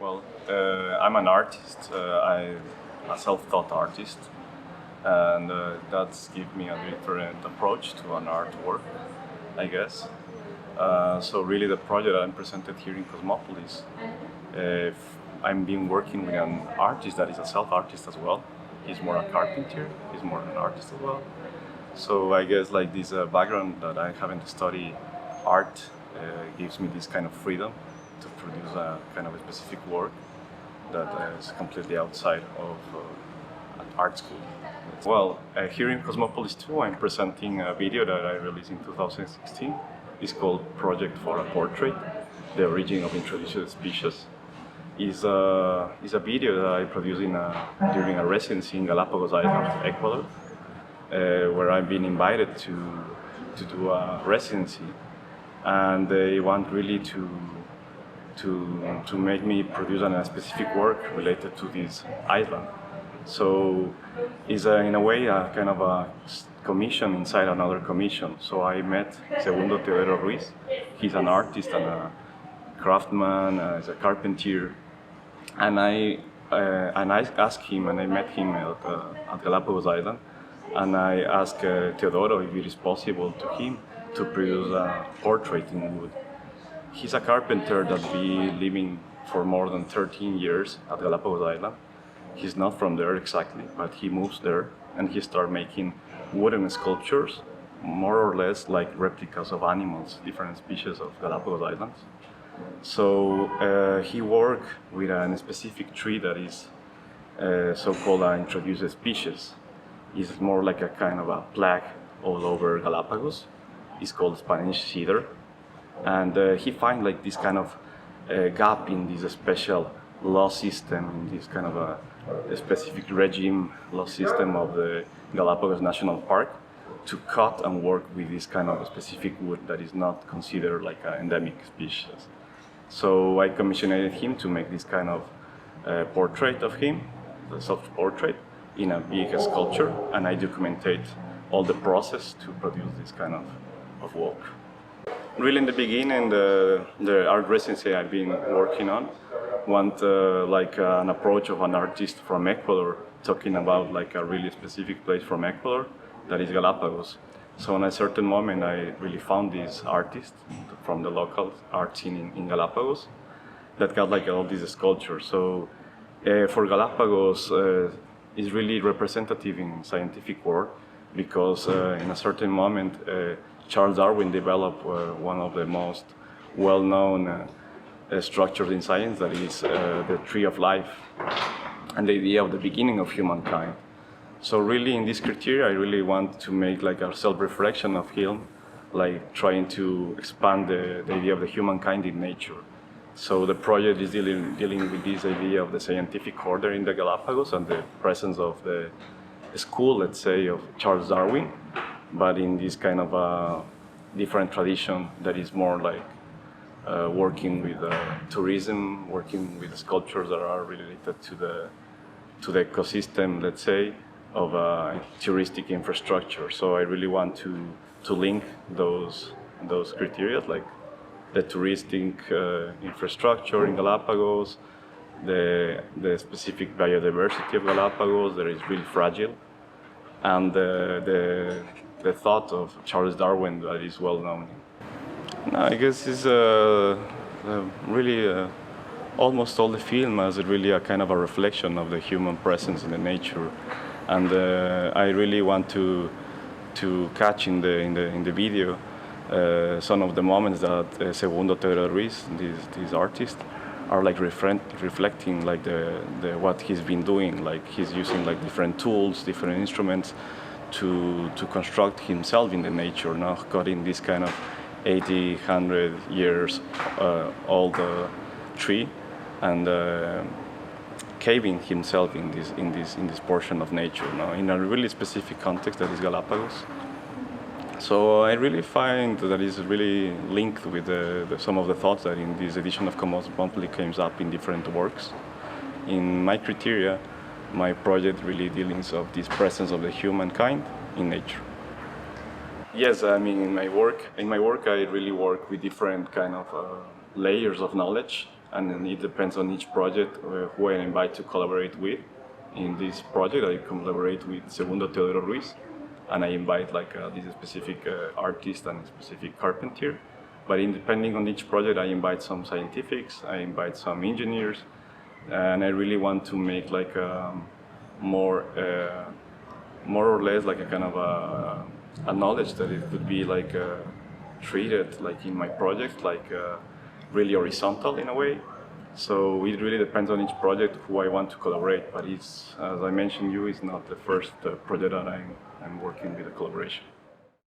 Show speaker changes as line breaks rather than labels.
Well, I'm an artist. I'm a self-taught artist, and that's given me a different approach to an artwork, I guess. So really, the project I'm presented here in Cosmopolis, I'm been working with an artist that is a self-artist as well. He's more a carpenter. He's more an artist as well. So I guess like this background that I haven't studied art gives me this kind of freedom to produce a kind of a specific work that is completely outside of an art school. Well, here in Cosmopolis 2, I'm presenting a video that I released in 2016. It's called Project for a Portrait, The Origin of Introduced Species. Is a video that I produced during a residency in Galápagos Island, Ecuador, where I've been invited to do a residency, and they want really to make me produce a specific work related to this island. So it's in a way a kind of a commission inside another commission. So I met Segundo Teodoro Ruíz. He's an artist and a craftsman, he's a carpenter, and I asked him, and I met him at Galápagos Island, and I asked Teodoro if it is possible to him to produce a portrait in wood. He's a carpenter that been living for more than 13 years at Galápagos Island. He's not from there exactly, but he moves there and he started making wooden sculptures, more or less like replicas of animals, different species of Galápagos Islands. So he worked with a specific tree that is so-called introduced species. It's more like a kind of a plague all over Galápagos. It's called Spanish Cedar. And he finds like this kind of gap in this special law system, in this kind of a specific regime law system of the Galápagos National Park, to cut and work with this kind of specific wood that is not considered like an endemic species. So I commissioned him to make this kind of portrait of him, the self-portrait, in a big sculpture, and I documentate all the process to produce this kind of work. Really, in the beginning, the art residency I've been working on want like an approach of an artist from Ecuador, talking about like a really specific place from Ecuador, that is Galápagos. So in a certain moment, I really found this artist from the local art scene in Galápagos that got like all these sculptures. So for Galápagos, is really representative in scientific work because in a certain moment, Charles Darwin developed one of the most well-known structures in science, that is the tree of life and the idea of the beginning of humankind. So really in this criteria, I really want to make like a self-reflection of him, like trying to expand the idea of the humankind in nature. So the project is dealing with this idea of the scientific order in the Galápagos and the presence of the school, let's say, of Charles Darwin, but in this kind of a different tradition that is more like working with tourism, working with sculptures that are related to the ecosystem, let's say, of touristic infrastructure. So I really want to link those criteria, like the touristic infrastructure in Galápagos, the specific biodiversity of Galápagos that is really fragile, and the thought of Charles Darwin that is well known. No, I guess it's really almost all the film as really a kind of a reflection of the human presence in the nature, and I really want to catch in the video some of the moments that Segundo Teodoro Ruíz, this artist, are like reflecting like the what he's been doing. Like he's using like different tools, different instruments to construct himself in the nature, now cutting this kind of 100 years old tree and caving himself in this portion of nature, now in a really specific context that is Galápagos. So I really find that is really linked with some of the thoughts that in this edition of Cosmopolis comes up in different works. In my criteria, my project really deals of this presence of the humankind in nature. Yes, I mean in my work I really work with different kind of layers of knowledge. and then it depends on each project who I invite to collaborate with. In this project, I collaborate with Segundo Teodoro Ruíz, and I invite like this specific artist and specific carpenter. But depending on each project, I invite some scientifics, I invite some engineers, and I really want to make like more or less like a kind of a knowledge that it could be like treated like in my project, like really horizontal in a way. So it really depends on each project who I want to collaborate. But it's, as I mentioned, it's not the first project that I'm working with a collaboration.